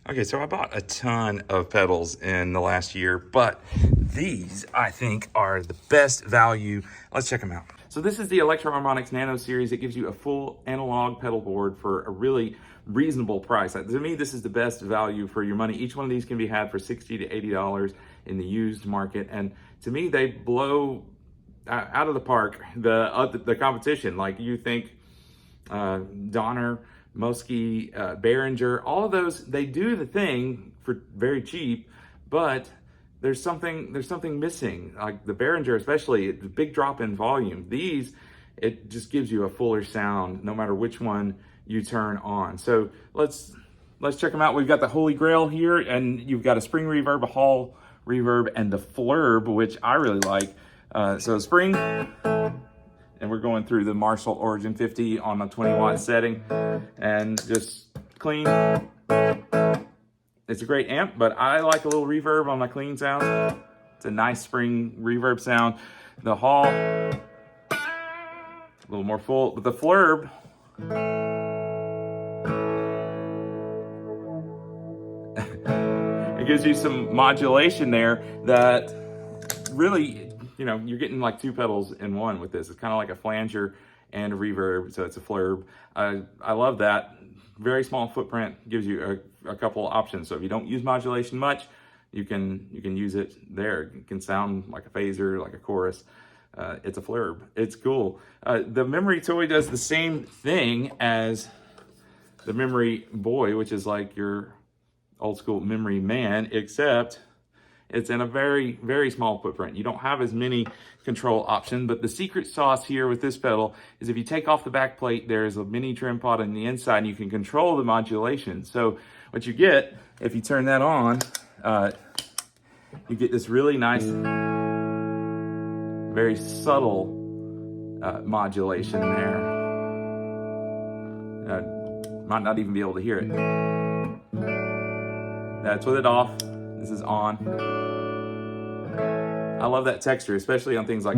Okay, so I bought a ton of pedals in the last year, but these I think are the best value. Let's check them out. So this is the Electro Harmonics Nano series. It gives you a full analog pedal board for a really reasonable price. To me, this is the best value for your money. Each one of these can be had for $60 to $80 in the used market, and to me, they blow out of the park the competition. Like you think Donner, Mosky, Behringer, all of those, they do the thing for very cheap, but there's something missing. Like the Behringer especially, the big drop in volume. These, it just gives you a fuller sound no matter which one you turn on. So let's check them out. We've got the Holy Grail here, and you've got a spring reverb, a hall reverb, and the Flurb, which I really like. So spring, and we're going through the Marshall Origin 50 on a 20-watt setting, and just clean. It's a great amp, but I like a little reverb on my clean sound. It's a nice spring reverb sound. The hall, a little more full, but the Flurb, it gives you some modulation there that really, you know, you're getting like two pedals in one with this. It's kind of like a flanger and a reverb, so it's a Flurb. I love that. Very small footprint, gives you a couple options. So if you don't use modulation much, you can use it there. It can sound like a phaser, like a chorus. It's a Flurb. It's cool. The Memory Toy does the same thing as the Memory Boy, which is like your old school Memory Man, except it's in a very, very small footprint. You don't have as many control options, but the secret sauce here with this pedal is if you take off the back plate, there's a mini trim pod on the inside, and you can control the modulation. So what you get, if you turn that on, you get this really nice, very subtle modulation there. Might not even be able to hear it. That's with it off. This is on. I love that texture, especially on things like,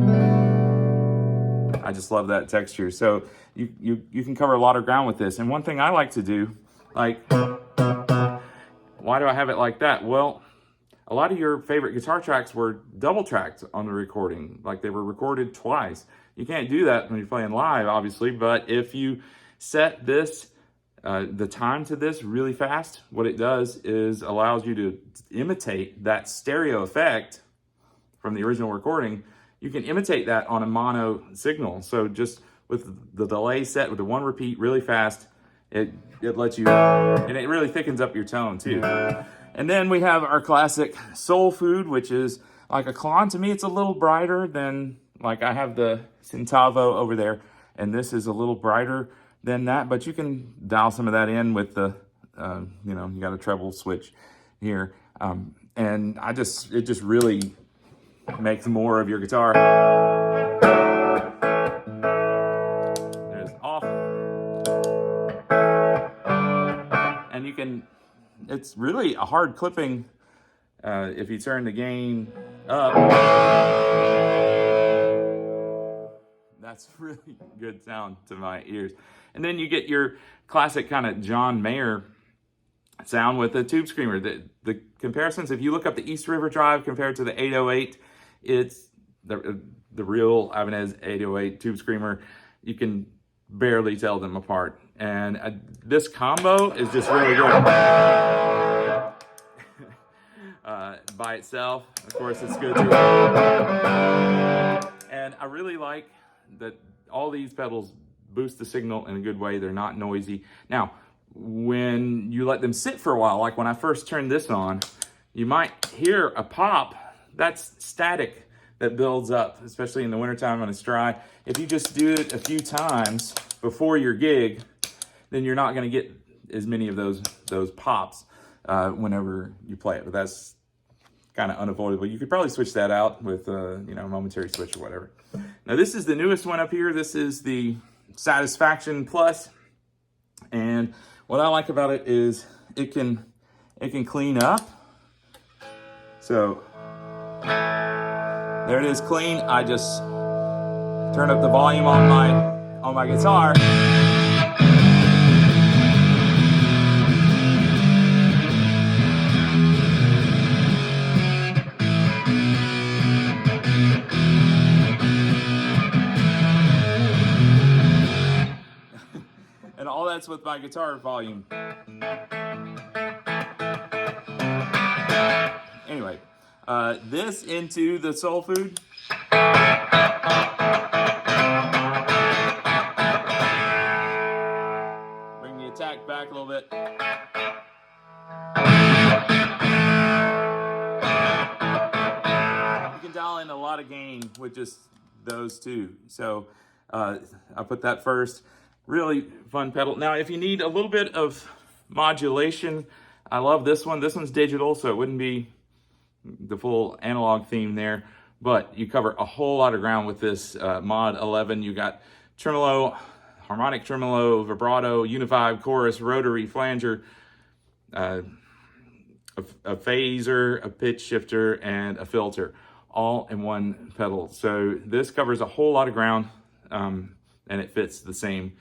I just love that texture. So you can cover a lot of ground with this. And one thing I like to do, like, why do I have it like that? Well, a lot of your favorite guitar tracks were double tracked on the recording, like they were recorded twice. You can't do that when you're playing live, obviously, but if you set this the time to this really fast, what it does is allows you to imitate that stereo effect from the original recording. You can imitate that on a mono signal. So just with the delay set with the one repeat really fast, it lets you, and it really thickens up your tone too. And then we have our classic Soul Food, which is like a Klon. To me, it's a little brighter than, like I have the Centaur over there, and this is a little brighter than that, but you can dial some of that in with the, you know, you got a treble switch here. And it just really makes more of your guitar. There's off. And you can, it's really a hard clipping if you turn the gain up. That's really good sound to my ears. And then you get your classic kind of John Mayer sound with the Tube Screamer. The comparisons, if you look up the East River Drive compared to the 808, it's the real Ibanez 808 Tube Screamer. You can barely tell them apart. And this combo is just really good. By itself, of course, it's good too. And I really like that all these pedals boost the signal in a good way. They're not noisy. Now, when you let them sit for a while, like when I first turned this on, you might hear a pop. That's static that builds up, especially in the wintertime when it's dry. If you just do it a few times before your gig, then you're not going to get as many of those pops whenever you play it. But that's kind of unavoidable. You could probably switch that out with you know, a momentary switch or whatever. Now this is the newest one up here. This is the Satisfaction Plus, and what I like about it is it can clean up. So there it is, clean. I just turn up the volume on my guitar. mess with my guitar volume. Anyway, this into the soul food. Bring the attack back a little bit. You can dial in a lot of gain with just those two. So I put that first. Really fun pedal. Now, if you need a little bit of modulation, I love this one. This one's digital, so it wouldn't be the full analog theme there, but you cover a whole lot of ground with this Mod 11. You got tremolo, harmonic tremolo, vibrato, unified, chorus, rotary, flanger, a phaser, a pitch shifter, and a filter, all in one pedal. So this covers a whole lot of ground, and it fits the same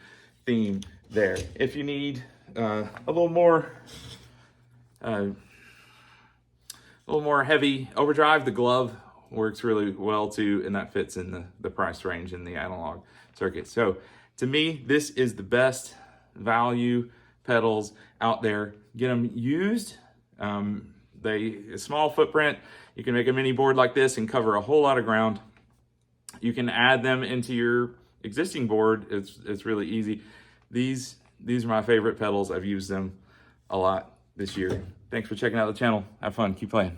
theme there. If you need a little more heavy overdrive, the glove works really well too, and that fits in the price range in the analog circuit. So to me, this is the best value pedals out there. Get them used. A small footprint. You can make a mini board like this and cover a whole lot of ground. You can add them into your existing board. It's really easy. These are my favorite pedals. I've used them a lot this year. Thanks for checking out the channel. Have fun. Keep playing.